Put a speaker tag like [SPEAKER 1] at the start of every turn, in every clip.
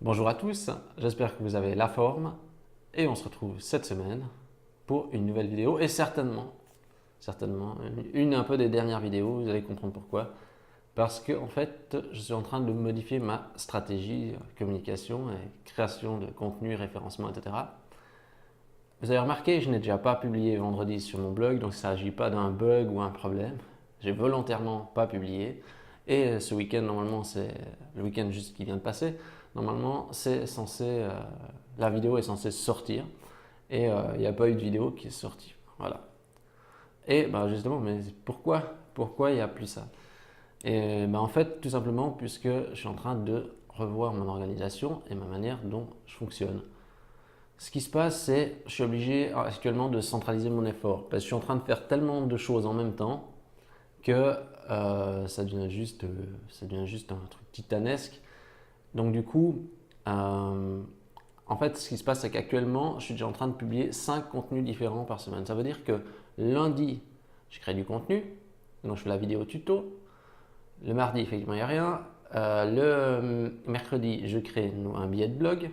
[SPEAKER 1] Bonjour à tous, j'espère que vous avez la forme et on se retrouve cette semaine pour une nouvelle vidéo et certainement une un peu des dernières vidéos, vous allez comprendre pourquoi. Parce que en fait, je suis en train de modifier ma stratégie communication et création de contenu, référencement, etc. Vous avez remarqué, je n'ai déjà pas publié vendredi sur mon blog, donc il ne s'agit pas d'un bug ou un problème. J'ai volontairement pas publié. Et ce week-end, normalement, c'est le week-end juste qui vient de passer. Normalement, la vidéo est censée sortir. Et il n'y a pas eu de vidéo qui est sortie. Voilà. Et ben justement, mais pourquoi il n'y a plus ça? Et ben en fait, tout simplement, puisque je suis en train de revoir mon organisation et ma manière dont je fonctionne. Ce qui se passe, c'est que je suis obligé actuellement de centraliser mon effort parce que je suis en train de faire tellement de choses en même temps que ça devient juste un truc titanesque. Donc du coup, en fait, ce qui se passe, c'est qu'actuellement, je suis déjà en train de publier 5 contenus différents par semaine. Ça veut dire que lundi, je crée du contenu, donc je fais la vidéo tuto. Le mardi, effectivement, il n'y a rien. Le mercredi, je crée un billet de blog.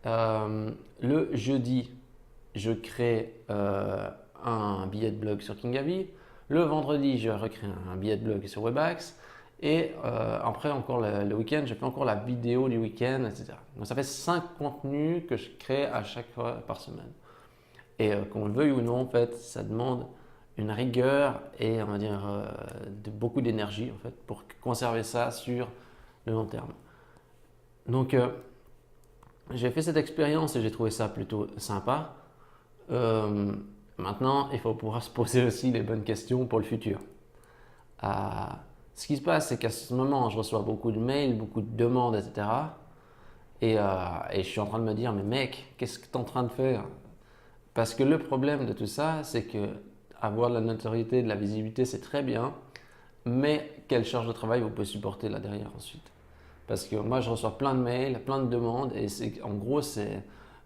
[SPEAKER 1] Le jeudi, je crée un billet de blog sur Kingavi. Le vendredi, je recrée un billet de blog sur Webax. Et après, encore le week-end, je fais encore la vidéo du week-end, etc. Donc ça fait 5 contenus que je crée à chaque fois par semaine. Et qu'on le veuille ou non, en fait, ça demande une rigueur et on va dire beaucoup d'énergie en fait, pour conserver ça sur le long terme. Donc j'ai fait cette expérience et j'ai trouvé ça plutôt sympa. Euh, Maintenant, il faut pouvoir se poser aussi les bonnes questions pour le futur. Euh, Ce qui se passe, c'est qu'à ce moment, je reçois beaucoup de mails, beaucoup de demandes, etc. Et je suis en train de me dire, mais mec, qu'est-ce que tu es en train de faire? Parce que le problème de tout ça, c'est que avoir de la notoriété, de la visibilité, c'est très bien, mais quelle charge de travail vous pouvez supporter là derrière ensuite? Parce que moi, je reçois plein de mails, plein de demandes, et en gros, je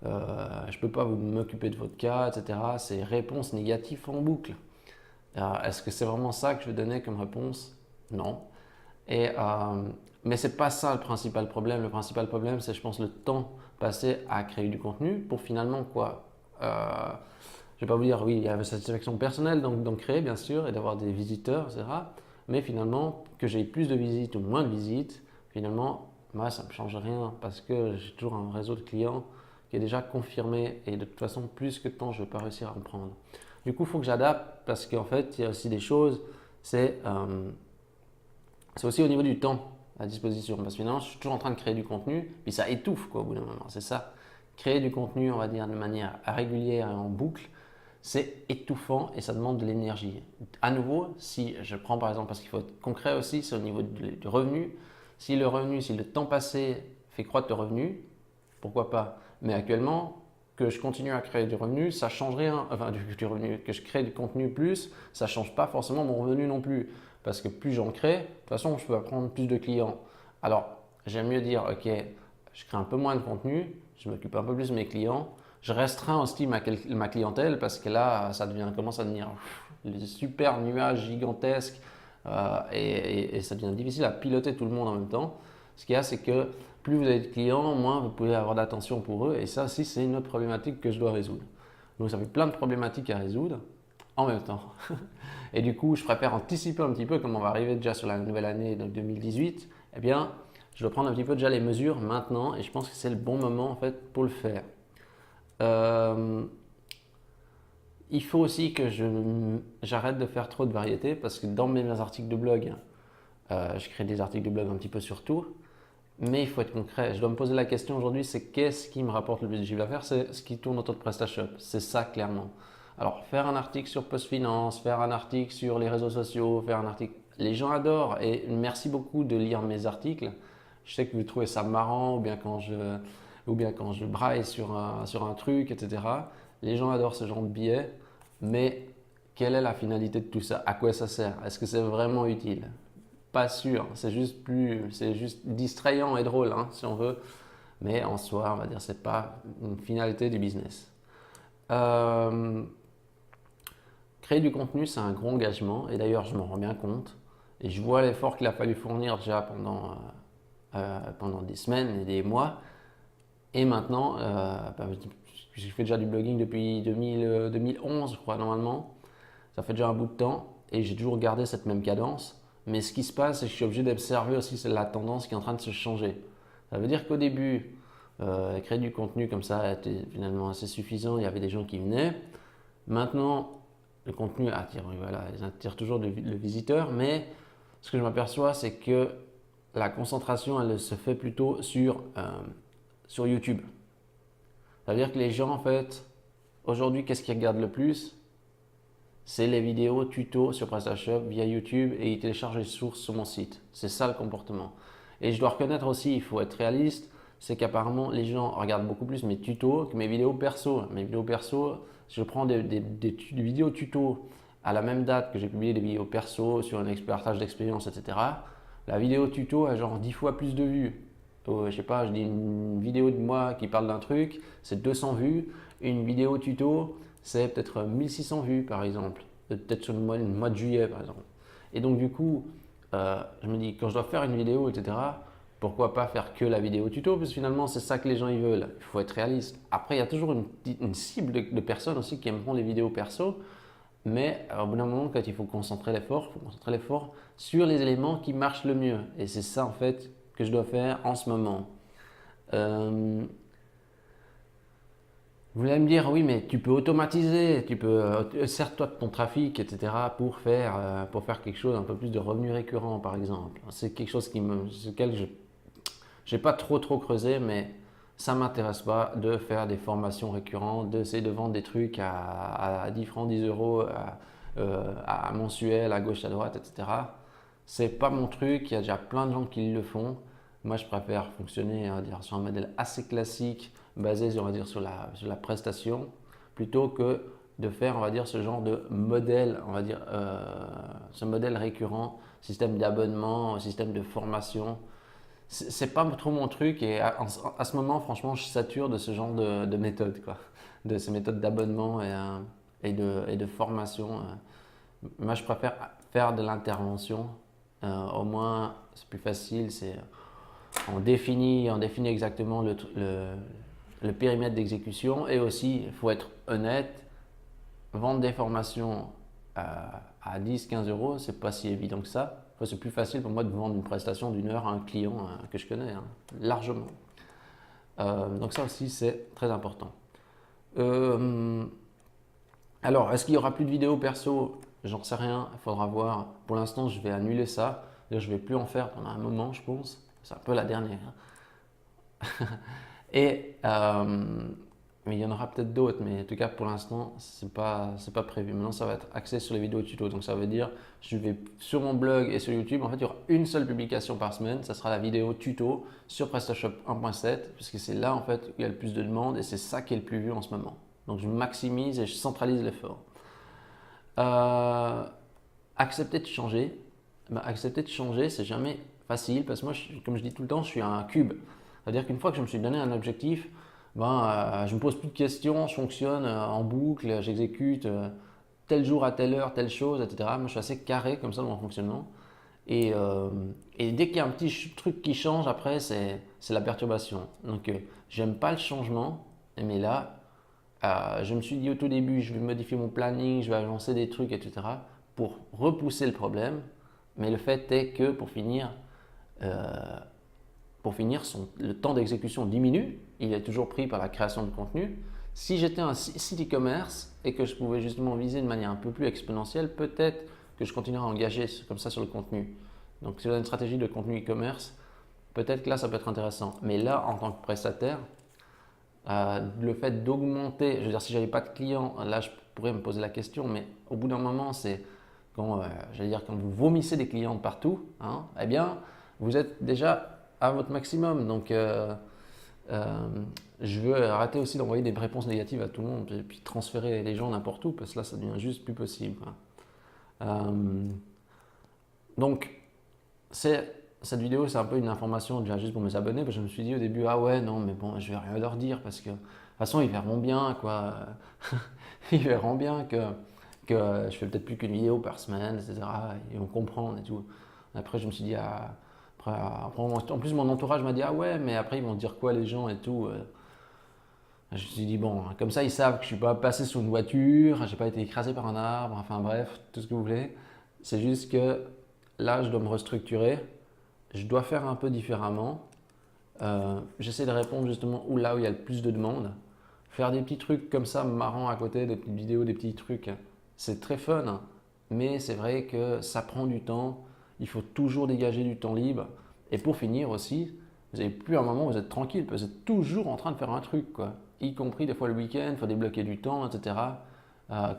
[SPEAKER 1] ne peux pas m'occuper de votre cas, etc. C'est réponses négatives en boucle. Est-ce que c'est vraiment ça que je vais donner comme réponse? Non. Et, mais ce n'est pas ça le principal problème. Le principal problème, c'est, je pense, le temps passé à créer du contenu pour finalement quoi? Je ne vais pas vous dire, oui, il y a la satisfaction personnelle donc créer, bien sûr, et d'avoir des visiteurs, etc. Mais finalement, que j'ai plus de visites ou moins de visites, finalement, moi, ça ne me change rien parce que j'ai toujours un réseau de clients qui est déjà confirmé et de toute façon, plus que de temps, je ne vais pas réussir à me prendre. Du coup, il faut que j'adapte parce qu'en fait, il y a aussi des choses, c'est aussi au niveau du temps à disposition. Parce que finalement, je suis toujours en train de créer du contenu, puis ça étouffe quoi, au bout d'un moment. C'est ça. Créer du contenu, on va dire, de manière régulière et en boucle, c'est étouffant et ça demande de l'énergie. À nouveau, si je prends par exemple, parce qu'il faut être concret aussi, c'est au niveau du revenu. Si le temps passé fait croître le revenu, pourquoi pas? Mais actuellement, que je continue à créer du revenu, ça change rien. Enfin, du revenu, que je crée du contenu plus, ça change pas forcément mon revenu non plus. Parce que plus j'en crée, de toute façon, je peux apprendre plus de clients. Alors, j'aime mieux dire, ok, je crée un peu moins de contenu, je m'occupe un peu plus de mes clients, je restreins aussi ma clientèle parce que là, commence à devenir des super nuages gigantesques et ça devient difficile à piloter tout le monde en même temps. Ce qu'il y a, c'est que plus vous avez de clients, moins vous pouvez avoir d'attention pour eux et ça aussi, c'est une autre problématique que je dois résoudre. Donc, ça fait plein de problématiques à résoudre en même temps. Et du coup, je préfère anticiper un petit peu, comme on va arriver déjà sur la nouvelle année donc 2018, eh bien, je dois prendre un petit peu déjà les mesures maintenant et je pense que c'est le bon moment en fait pour le faire. Euh, il faut aussi que j'arrête de faire trop de variétés parce que dans mes articles de blog, je crée des articles de blog un petit peu sur tout, mais il faut être concret. Je dois me poser la question aujourd'hui, c'est qu'est-ce qui me rapporte le plus de chiffre d'affaires? C'est ce qui tourne autour de PrestaShop. C'est ça clairement. Alors, faire un article sur PostFinance, faire un article sur les réseaux sociaux, faire un article. Les gens adorent et merci beaucoup de lire mes articles. Je sais que vous trouvez ça marrant ou bien quand je braille sur un truc, etc. Les gens adorent ce genre de billets, mais quelle est la finalité de tout ça? À quoi ça sert? Est-ce que c'est vraiment utile? Pas sûr, c'est juste distrayant et drôle hein, si on veut, mais en soi, on va dire, c'est pas une finalité du business. Euh, Créer du contenu, c'est un gros engagement et d'ailleurs, je m'en rends bien compte et je vois l'effort qu'il a fallu fournir déjà pendant pendant des semaines et des mois. Et maintenant, je fais déjà du blogging depuis 2011, je crois, normalement. Ça fait déjà un bout de temps et j'ai toujours gardé cette même cadence. Mais ce qui se passe, c'est que je suis obligé d'observer aussi la tendance qui est en train de se changer. Ça veut dire qu'au début, créer du contenu comme ça était finalement assez suffisant. Il y avait des gens qui venaient. Maintenant, le contenu attire, voilà, ils attirent toujours le visiteur. Mais ce que je m'aperçois, c'est que la concentration, elle se fait plutôt sur YouTube. Ça veut dire que les gens, en fait, aujourd'hui, qu'est-ce qu'ils regardent le plus? C'est les vidéos tuto sur PrestaShop via YouTube et ils téléchargent les sources sur mon site. C'est ça le comportement. Et je dois reconnaître aussi, il faut être réaliste, c'est qu'apparemment les gens regardent beaucoup plus mes tutos que mes vidéos perso. Mes vidéos perso, je prends des vidéos tuto à la même date que j'ai publié des vidéos perso sur un partage d'expérience, etc. La vidéo tuto a genre 10 fois plus de vues. Je sais pas, je dis une vidéo de moi qui parle d'un truc, c'est 200 vues. Une vidéo tuto, c'est peut-être 1600 vues par exemple, peut-être sur le mois de juillet par exemple. Et donc du coup, je me dis, quand je dois faire une vidéo, etc., pourquoi pas faire que la vidéo tuto? Parce que finalement, c'est ça que les gens ils veulent. Il faut être réaliste. Après, il y a toujours une cible de personnes aussi qui aimeront les vidéos perso. Mais au bout d'un moment, quand il faut concentrer l'effort, il faut concentrer l'effort sur les éléments qui marchent le mieux. Et c'est ça en fait que je dois faire en ce moment. Vous allez me dire, oui, mais tu peux automatiser, tu peux, sers-toi de ton trafic, etc. pour faire quelque chose, un peu plus de revenus récurrents, par exemple. C'est quelque chose sur lequel je n'ai pas trop creusé, mais ça ne m'intéresse pas de faire des formations récurrentes, d'essayer de vendre des trucs à 10 francs, 10 euros, à mensuel, à gauche, à droite, etc. C'est pas mon truc, il y a déjà plein de gens qui le font. Moi, je préfère fonctionner, on va dire, sur un modèle assez classique, basé, on va dire, sur la prestation, plutôt que de faire, on va dire, ce genre de modèle, on va dire, ce modèle récurrent, système d'abonnement, système de formation. C'est pas trop mon truc et à ce moment, franchement, je sature de ce genre de méthode, quoi, de ces méthodes d'abonnement et de formation. Moi, je préfère faire de l'intervention. Au moins, c'est plus facile. On définit exactement le périmètre d'exécution et aussi, il faut être honnête, vendre des formations à 10-15 euros, c'est pas si évident que ça. Enfin, c'est plus facile pour moi de vendre une prestation d'une heure à un client que je connais, hein, largement. Donc ça aussi, c'est très important. Alors, est-ce qu'il y aura plus de vidéos perso? J'en sais rien, il faudra voir. Pour l'instant, je vais annuler ça. Je ne vais plus en faire pendant un moment, je pense. C'est un peu la dernière. Et mais il y en aura peut-être d'autres, mais en tout cas pour l'instant, c'est pas prévu. Maintenant, ça va être axé sur les vidéos tuto. Donc ça veut dire, je vais sur mon blog et sur YouTube, en fait, il y aura une seule publication par semaine. Ça sera la vidéo tuto sur PrestaShop 1.7, puisque c'est là en fait où il y a le plus de demandes et c'est ça qui est le plus vu en ce moment. Donc je maximise et je centralise l'effort. Accepter de changer. Accepter de changer, c'est jamais facile parce que moi, comme je dis tout le temps, je suis un cube. C'est-à-dire qu'une fois que je me suis donné un objectif, je ne me pose plus de questions, je fonctionne en boucle, j'exécute tel jour à telle heure, telle chose, etc. Moi, je suis assez carré comme ça dans mon fonctionnement. Et dès qu'il y a un petit truc qui change, après, c'est la perturbation. Donc, j'aime pas le changement, mais là, je me suis dit au tout début, je vais modifier mon planning, je vais avancer des trucs, etc. pour repousser le problème. Mais le fait est que pour finir, le temps d'exécution diminue. Il est toujours pris par la création de contenu. Si j'étais un site e-commerce et que je pouvais justement viser de manière un peu plus exponentielle, peut-être que je continuerais à engager comme ça sur le contenu. Donc si vous avez une stratégie de contenu e-commerce, peut-être que là ça peut être intéressant. Mais là, en tant que prestataire, le fait d'augmenter, je veux dire, si j'avais pas de clients, là je pourrais me poser la question, mais au bout d'un moment, c'est quand, quand vous vomissez des clients de partout, hein, eh bien, vous êtes déjà à votre maximum. Donc, je veux arrêter aussi d'envoyer des réponses négatives à tout le monde et puis transférer les gens n'importe où parce que là, ça devient juste plus possible, quoi. Donc, cette vidéo, c'est un peu une information déjà juste pour mes abonnés parce que je me suis dit au début, ah ouais, non, mais bon, je vais rien leur dire parce que de toute façon, ils verront bien, quoi. Ils verront bien que je fais peut-être plus qu'une vidéo par semaine, etc. Ils vont comprendre et tout. Après, je me suis dit, En plus, mon entourage m'a dit, ah ouais, mais après, ils vont dire quoi les gens et tout. Je me suis dit, bon, comme ça, ils savent que je ne suis pas passé sous une voiture, j'ai pas été écrasé par un arbre, enfin bref, tout ce que vous voulez. C'est juste que là, je dois me restructurer, je dois faire un peu différemment. J'essaie de répondre justement là où il y a le plus de demandes. Faire des petits trucs comme ça, marrants à côté, des petites vidéos, des petits trucs, c'est très fun, hein. Mais c'est vrai que ça prend du temps. Il faut toujours dégager du temps libre. Et pour finir aussi, vous n'avez plus un moment où vous êtes tranquille, parce que vous êtes toujours en train de faire un truc, quoi. Y compris des fois le week-end, il faut débloquer du temps, etc. Euh,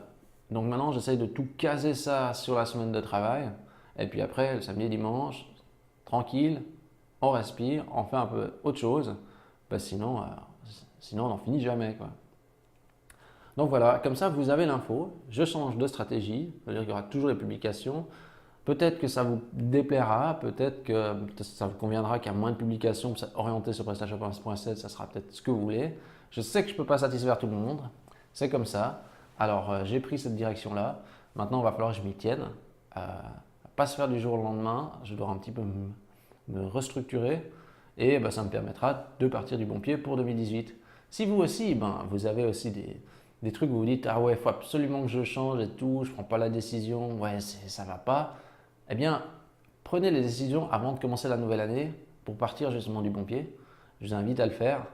[SPEAKER 1] donc maintenant, j'essaye de tout caser ça sur la semaine de travail. Et puis après, le samedi et dimanche, tranquille, on respire, on fait un peu autre chose. Sinon, on n'en finit jamais, quoi. Donc voilà, comme ça vous avez l'info. Je change de stratégie, c'est-à-dire qu'il y aura toujours les publications. Peut-être que ça vous déplaira, peut-être que ça vous conviendra qu'il y a moins de publications orientées sur PrestaShop.7, ça sera peut-être ce que vous voulez. Je sais que je ne peux pas satisfaire tout le monde, c'est comme ça. Alors j'ai pris cette direction-là. Maintenant, il va falloir que je m'y tienne. Pas se faire du jour au lendemain, je dois un petit peu me restructurer et ça me permettra de partir du bon pied pour 2018. Si vous aussi, vous avez aussi des trucs où vous vous dites ah ouais, il faut absolument que je change et tout, je ne prends pas la décision, ouais, ça ne va pas, eh bien, prenez les décisions avant de commencer la nouvelle année pour partir justement du bon pied. Je vous invite à le faire.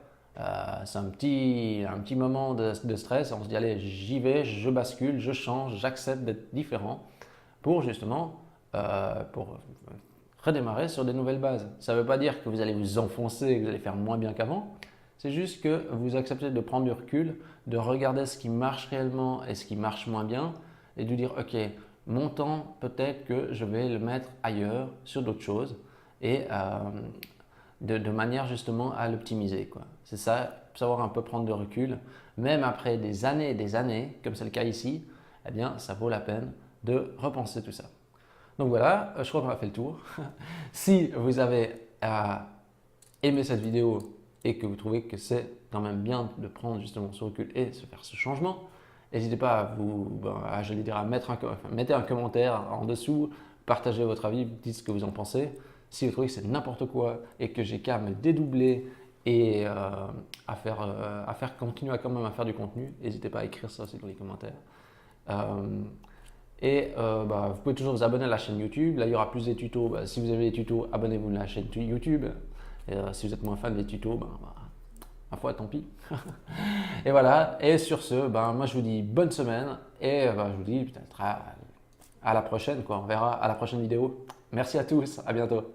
[SPEAKER 1] C'est un petit moment de stress. On se dit allez, j'y vais, je bascule, je change, j'accepte d'être différent pour justement pour redémarrer sur des nouvelles bases. Ça ne veut pas dire que vous allez vous enfoncer, que vous allez faire moins bien qu'avant. C'est juste que vous acceptez de prendre du recul, de regarder ce qui marche réellement et ce qui marche moins bien et de dire ok, mon temps peut-être que je vais le mettre ailleurs sur d'autres choses et de manière justement à l'optimiser, quoi. C'est ça, savoir un peu prendre de recul, même après des années et des années, comme c'est le cas ici, eh bien ça vaut la peine de repenser tout ça. Donc voilà, je crois qu'on a fait le tour. Si vous avez aimé cette vidéo et que vous trouvez que c'est quand même bien de prendre justement ce recul et de se faire ce changement, n'hésitez pas à mettez un commentaire en dessous, partagez votre avis, dites ce que vous en pensez. Si vous trouvez que c'est n'importe quoi et que j'ai qu'à me dédoubler et continuer quand même à faire du contenu, n'hésitez pas à écrire ça aussi dans les commentaires. Vous pouvez toujours vous abonner à la chaîne YouTube. Là, il y aura plus des tutos. Si vous avez des tutos, abonnez-vous à la chaîne YouTube. Et si vous êtes moins fan des tutos, ma foi, tant pis. Et voilà. Et sur ce, moi, je vous dis bonne semaine. Et je vous dis peut-être à la prochaine, quoi. On verra à la prochaine vidéo. Merci à tous. À bientôt.